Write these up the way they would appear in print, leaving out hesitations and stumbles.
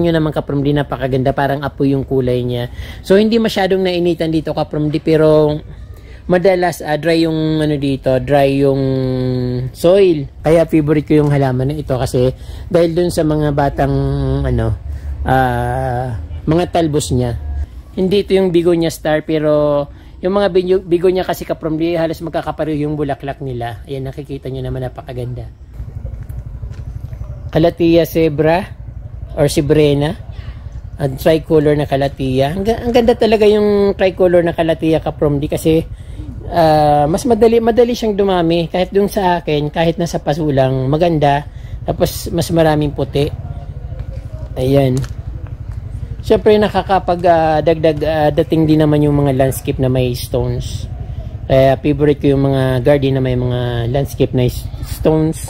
Nyo naman Kapramdi, napakaganda, parang apoy yung kulay niya. So hindi masyadong nainitan dito Kapramdi, pero madalas dry yung ano dito, dry yung soil. Kaya favorite ko yung halaman na ito kasi dahil dun sa mga batang ano, mga talbos niya. Hindi ito yung bigonia star, pero yung mga bigonia kasi Kapramdi halos magkakapareho yung bulaklak nila. Ayan, nakikita nyo naman, napakaganda. Calathea zebra or Sibrena, tricolor na Calathea. Ang ganda talaga yung tricolor na Calathea Kapramdi kasi mas madali siyang dumami. Kahit dun sa akin, kahit nasa pasulang, maganda. Tapos mas maraming puti. Ayan. Siyempre nakakapag dating din naman yung mga landscape na may stones. Kaya favorite ko yung mga garden na may mga landscape na stones.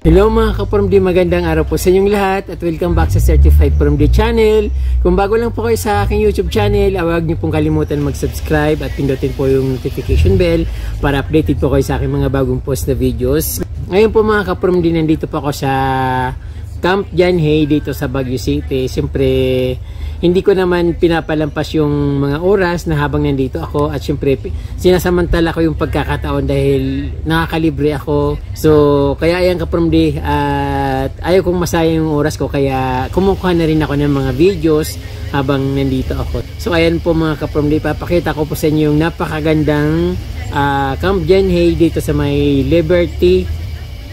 Hello mga Kapramdi, magandang araw po sa inyong lahat at welcome back sa Certified Kapramdi channel. Kung bago lang po kayo sa aking YouTube channel, huwag niyo pong kalimutan mag-subscribe at pindutin po yung notification bell para updated po kayo sa aking mga bagong post na videos. Ngayon po mga Kapramdi, nandito po ako sa Camp John Hay dito sa Baguio City. Siyempre, hindi ko naman pinapalampas yung mga oras na habang nandito ako at siyempre sinasamantala ko yung pagkakataon dahil nakakalibre ako. So kaya ayan Kapramdi, at ayaw kong masayang yung oras ko kaya kumukuha na rin ako ng mga videos habang nandito ako. So ayan po mga Kapramdi, papakita ko po sa inyo yung napakagandang Camp John Hay dito sa may Liberty,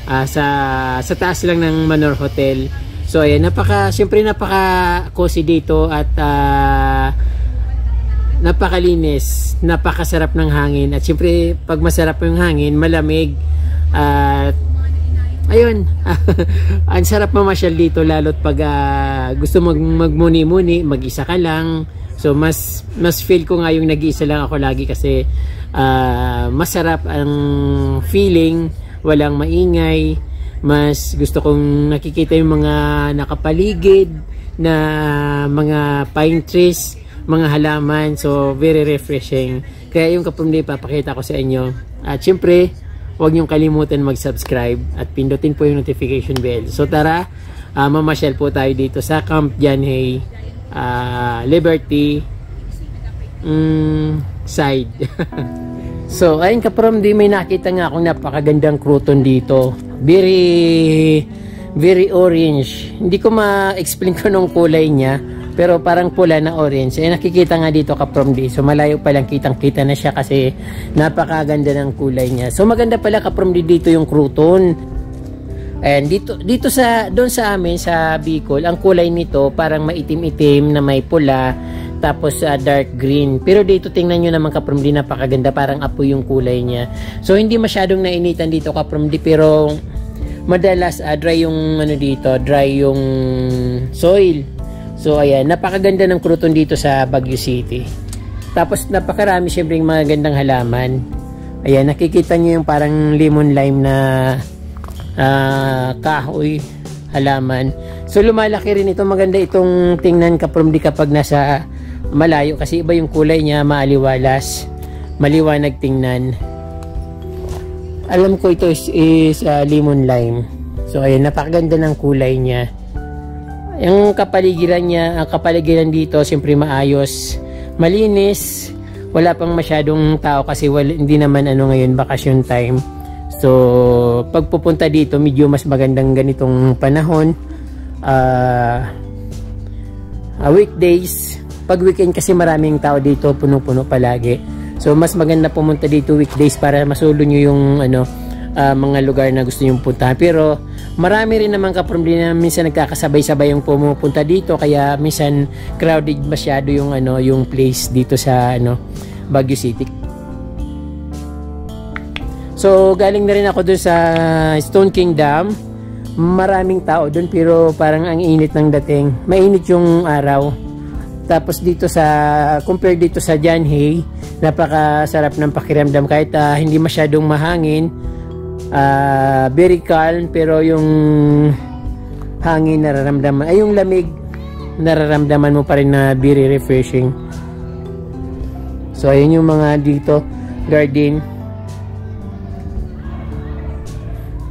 sa taas lang ng Manor Hotel. So ayan, siyempre napaka cozy dito at napakalinis, napakasarap ng hangin at siyempre pag masarap yung hangin, malamig at ayun, ang sarap mamasyal dito lalo't pag gusto magmuni-muni, mag-isa ka lang. So mas feel ko nga yung nag-iisa lang ako lagi kasi masarap ang feeling, walang maingay. Mas gusto kong nakikita yung mga nakapaligid na mga pine trees, mga halaman. So very refreshing. Kaya yung Kapramdi, papakita ko sa inyo. At syempre, huwag niyong kalimutan mag-subscribe at pindutin po yung notification bell. So tara, mamasyal po tayo dito sa Camp John Hay, Liberty side. So ayun Kapramdi, may nakita nga akong napakagandang crouton dito. Very orange. Hindi ko ma-explain ko nung kulay niya, pero parang pula na orange. Eh nakikita nga dito Kapramdi. So malayo pa lang kitang-kita na siya kasi napakaganda ng kulay niya. So maganda pala Kapramdi dito yung crouton. And dito doon sa amin sa Bicol, ang kulay nito parang maitim-itim na may pula, tapos dark green. Pero dito tingnan nyo naman Kapramdi, napakaganda, parang apoy yung kulay niya. So hindi masyadong nainitan dito Kapramdi, pero madalas dry yung ano dito, dry yung soil. So ayan, napakaganda ng crouton dito sa Baguio City. Tapos napakarami syempre yung magandang halaman. Ayan, nakikita nyo yung parang lemon lime na kahoy halaman. So lumalaki rin ito, maganda itong tingnan Kapramdi kapag nasa malayo kasi iba yung kulay niya, maaliwalas, maliwanag tingnan. Alam ko ito is lemon lime. So ayan, napakaganda ng kulay niya. Yung kapaligiran niya, ang kapaligiran dito siyempre maayos, malinis, wala pang masyadong tao kasi hindi naman ngayon bakasyon time. So pag pupunta dito medyo mas magandang ganitong panahon, weekdays. Pag weekend kasi maraming tao dito, puno-puno palagi. So mas maganda pumunta dito weekdays para masulo nyo yung mga lugar na gusto nyo puntahan. Pero marami rin naman Kapramdi na minsan nagkakasabay-sabay yung pumupunta dito, kaya minsan crowded masyado yung yung place dito sa Baguio City. So galing na rin ako dun sa Stone King Dam. Maraming tao dun pero parang ang init ng dating. Mainit yung araw. Tapos dito compare dito sa John Hay, napakasarap ng pakiramdam kahit hindi masyadong mahangin. Very calm, pero yung hangin nararamdaman, ay yung lamig nararamdaman mo pa rin na very refreshing. So ayun yung mga dito garden,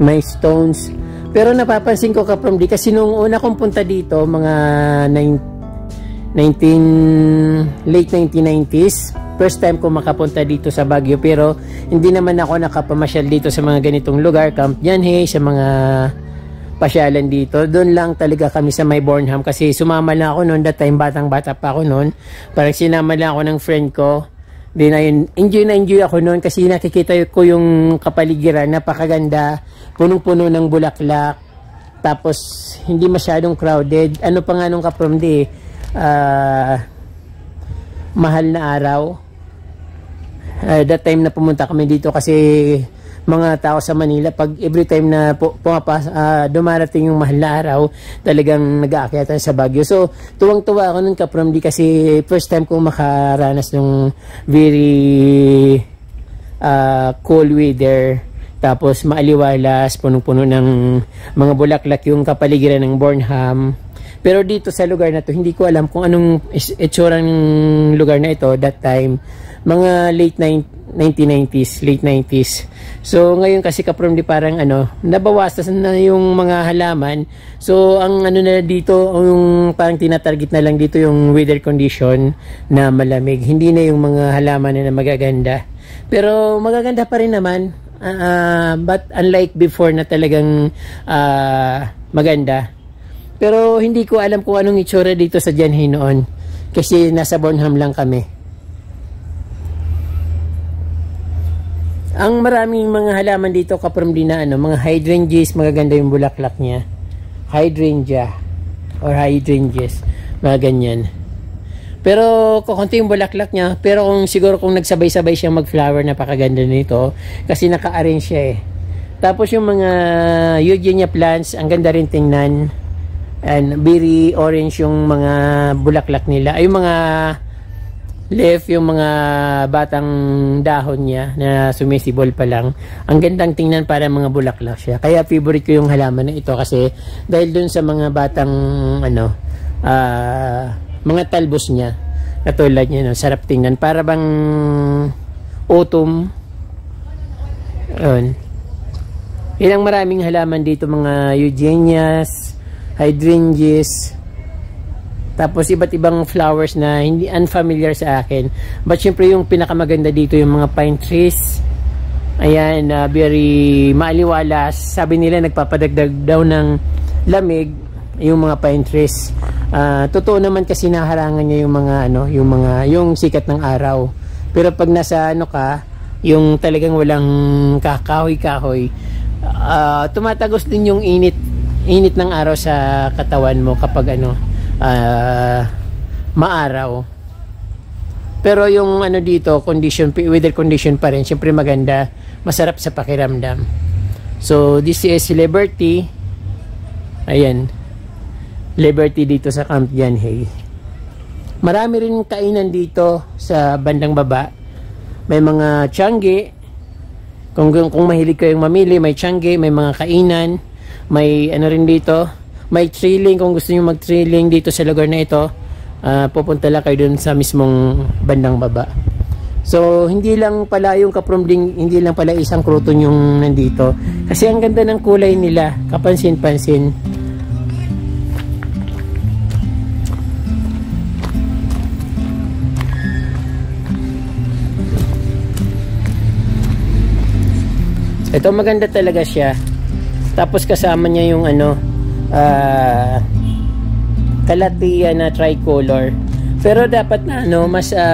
may stones. Pero napapansin ko kaprom di, kasi nung una kong punta dito mga late 1990s, first time ko makapunta dito sa Baguio, pero hindi naman ako nakapamasyal dito sa mga ganitong lugar, Camp Yanhe, sa mga pasyalan dito. Doon lang talaga kami sa may Bornham, kasi sumama lang ako noon, that time batang bata pa ako noon, parang sinama lang ako ng friend ko. Di na yun, enjoy ako noon kasi nakikita ko yung kapaligiran, napakaganda, punong-puno ng bulaklak, tapos hindi masyadong crowded. Ano pa nga nung kaprom di, mahal na araw. That time na pumunta kami dito, kasi mga tao sa Manila, pag every time na dumarating yung mahal na araw, talagang nag-aakyatan sa Baguio. So tuwang-tuwa ako nun kaprom di, kasi first time kong makaranas ng very cool weather, tapos maaliwalas, punong-puno ng mga bulaklak yung kapaligiran ng Bornham. Pero dito sa lugar na to, hindi ko alam kung anong itsura ng lugar na ito that time, mga late 1990s, late 90s. So ngayon kasi kaprom di, parang nabawasan na yung mga halaman. So ang na dito, yung parang tinatarget na lang dito yung weather condition na malamig, hindi na yung mga halaman na magaganda. Pero magaganda pa rin naman, but unlike before na talagang maganda. Pero hindi ko alam kung anong itsura dito sa Yanhe noon, kasi nasa Bornham lang kami. Ang maraming mga halaman dito kaprom din na mga hydrangeas, magaganda yung bulaklak niya. Hydrangea or hydrangeas, mga ganyan. Pero kukunti yung bulaklak niya, pero siguro kung nagsabay-sabay siyang mag-flower, napakaganda nito kasi naka-arrange siya eh. Tapos yung mga eugenia plants, ang ganda rin tingnan. And very orange yung mga bulaklak nila. Ay, yung mga leaf, yung mga batang dahon niya na sumisibol pa lang. Ang gandang tingnan, para mga bulaklak siya. Kaya favorite ko yung halaman na ito, kasi dahil dun sa mga batang mga talbos niya, katulad niya, sarap tingnan, para bang autumn. Yun. Ilang maraming halaman dito, mga eugenias, hydrangeas, tapos iba't ibang flowers na hindi unfamiliar sa akin. But syempre yung pinakamaganda dito yung mga pine trees. Ayan, very maaliwalas. Sabi nila nagpapadagdag daw ng lamig yung mga pine trees. Totoo naman, kasi naharangan niya yung mga yung sikat ng araw. Pero pag nasa yung talagang walang kakahoy-kahoy, tumatagos din yung init ng araw sa katawan mo kapag maaraw. Pero yung dito, weather condition pa rin, syempre maganda, masarap sa pakiramdam. So this is Liberty. Ayan, Liberty dito sa Camp Yanhe. Marami rin kainan dito sa bandang baba. May mga tiangge, kung mahilig kayong mamili, may tiangge, may mga kainan. May rin dito, may trailing, kung gusto niyo mag-trailing dito sa lugar na ito, pupunta lang kayo dun sa mismong bandang baba. So hindi lang pala yung kapromding, hindi lang pala isang kruton yung nandito, kasi ang ganda ng kulay nila, kapansin-pansin. Ito maganda talaga siya. Tapos kasama niya yung kalatia na tricolor. Pero dapat na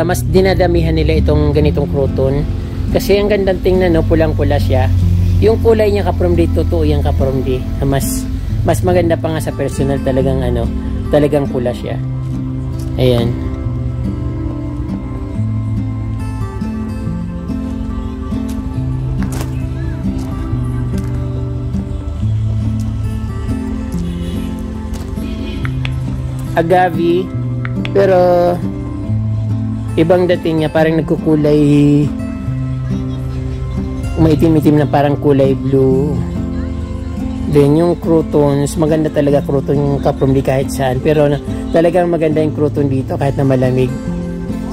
mas dinadamihan nila itong ganitong kruton, kasi ang gandang tingnan, pulang-pula siya. Yung kulay niya kapromdi, totoo yung kapromdi. Mas maganda pa nga sa personal, talagang pula siya. Ayan. Agave, pero ibang dating niya, parang nagkukulay, maitim-itim na parang kulay blue. Then yung croutons, maganda talaga crouton yung Kaprom di kahit saan. Pero talagang maganda yung crouton dito kahit na malamig.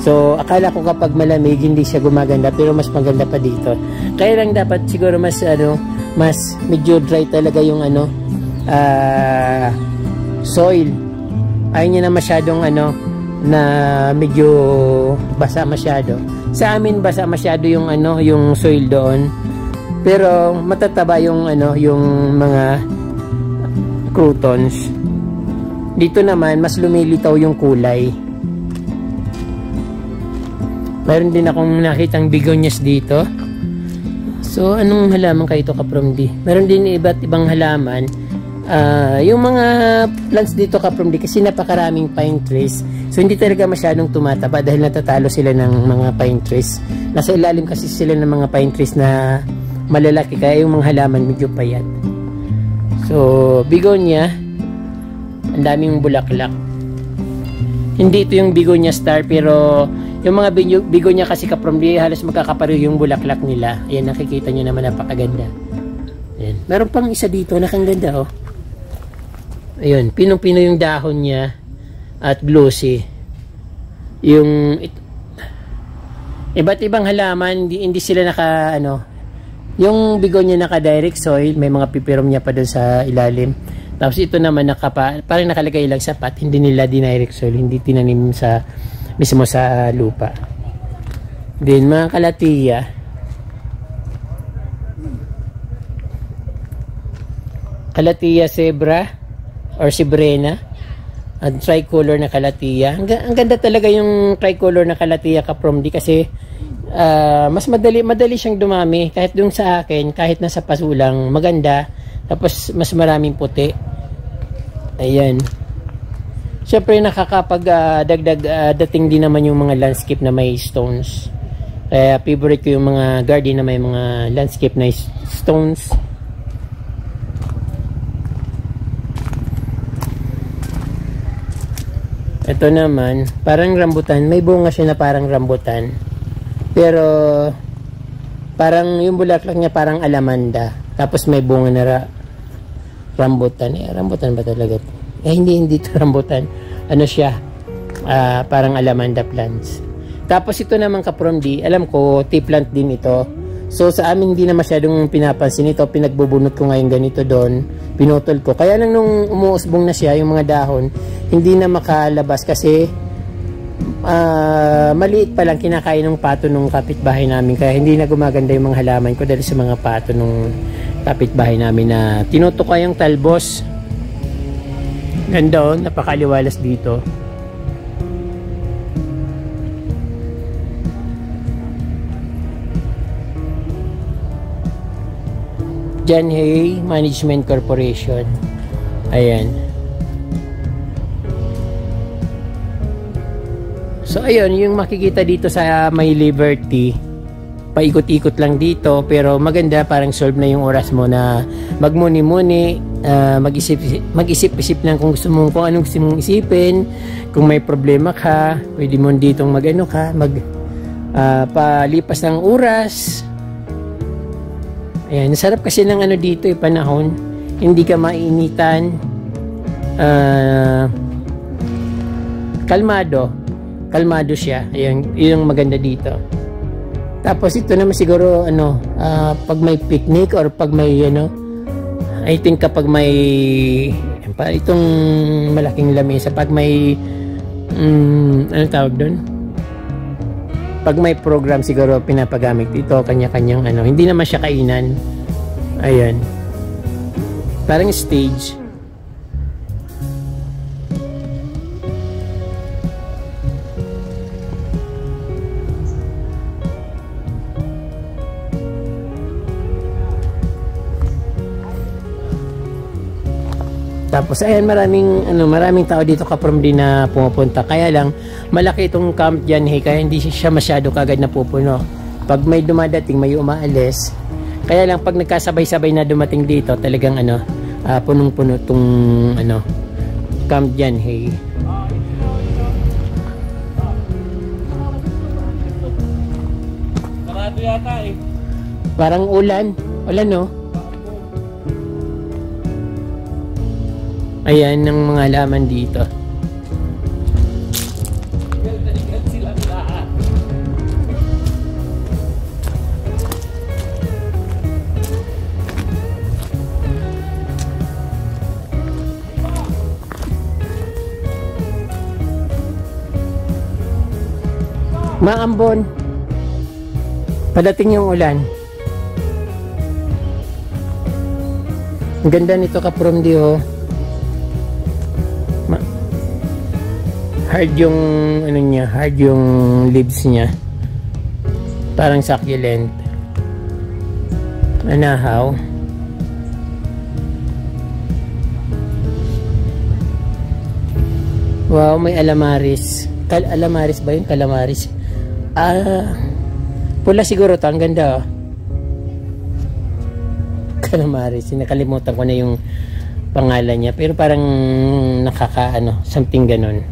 So akala ko kapag malamig hindi siya gumaganda, pero mas maganda pa dito. Kaya lang dapat siguro mas mas medyo dry talaga yung soil. Ayaw niya na masyadong na medyo basa masyado. Sa amin basa masyado yung yung soil doon. Pero matataba yung yung mga croutons. Dito naman mas lumilitaw yung kulay. Meron din akong nakitang begonias dito. So anong halaman kayo ito, Kaprom D? Meron din iba't ibang halaman. Yung mga plants dito, Kaprom D, kasi napakaraming pine trees. So hindi talaga masyadong tumataba dahil natatalo sila ng mga pine trees. Nasa ilalim kasi sila ng mga pine trees na malalaki, kaya yung mga halaman medyo payat. So begonia, ang daming bulaklak. Hindi ito yung begonia star, pero yung mga begonia kasi, Kaprom D, halos magkakapareho yung bulaklak nila. Ayan, nakikita nyo naman, napakaganda. Ayan. Meron pang isa dito, nakaganda oh. Ayun, pinong-pino yung dahon niya at glossy. Yung iba't ibang halaman, hindi sila naka yung begonia naka direct soil, may mga pipirom niya pa doon sa ilalim. Tapos ito naman parang nakalagay lang sa pot, hindi nila direct soil, hindi tinanim sa mismo sa lupa. Then mga kalatiya, zebra or sibrena, at tricolor na kalatiya. Ang ganda talaga yung tricolor na kalatiya, Kaprom D, kasi mas madali siyang dumami. Kahit dun sa akin, kahit nasa pasulang, maganda. Tapos mas maraming puti. Ayan. Siyempre nakakapag dating din naman yung mga landscape na may stones. Kaya favorite ko yung mga garden na may mga landscape na stones. Ito naman, parang rambutan. May bunga siya na parang rambutan. Pero parang yung bulaklak niya parang alamanda. Tapos may bunga na rambutan. Rambutan ba talaga ito? Hindi ito rambutan. Ano siya? Parang alamanda plants. Tapos ito naman, Kaprom D, alam ko tea plant din ito. So sa amin hindi na masyadong pinapansin ito. Pinagbubunot ko ngayon ganito doon. Pinutol ko. Kaya lang nung umuusbong na siya, yung mga dahon, hindi na makalabas kasi maliit pa lang, kinakain ng pato nung kapitbahay namin. Kaya hindi na gumaganda yung mga halaman ko dahil sa mga pato nung kapitbahay namin na tinutukay yung talbos. Ganda oh, napakaliwalas dito. John Hay Management Corporation. Ayan. So ayun, yung makikita dito sa May Liberty, paikot-ikot lang dito, pero maganda, parang solve na yung oras mo na magmuni-muni, mag-isip-isip lang kung gusto mo, kung anong gusto mong isipin. Kung may problema ka, pwede mo ditong palipas ng oras. Ayan, sarap kasi ng dito panahon. Hindi ka mainitan. Kalmado siya. Ayan, yung maganda dito. Tapos ito naman siguro pag may picnic or pag may I think kapag may itong malaking lamesa, pag may ano tawag doon? Pag may program siguro pinapagamit dito, kanya-kanyang hindi naman siya kainan. Ayan. Parang stage. Tapos ayan, maraming tao dito, Kaprom D, na pumupunta. Kaya lang malaki itong camp dyan, kaya hindi siya masyado kagad napupuno. Pag may dumadating, may umaalis. Kaya lang pag nagkasabay-sabay na dumating dito, talagang punong-puno itong camp dyan. Parang ulan, no? Ayan ng mga halaman dito. Maambon. Padating yung ulan. Ang ganda nito kaprom di oh. Hard yung ano niya, hard yung leaves niya. Parang succulent. Anahaw. Wow, may alamaris. Alamaris ba yun? Calamaris. Pula siguro to. Ang ganda oh. Calamaris. Nakalimutan ko na yung pangalan niya. Pero parang something ganon.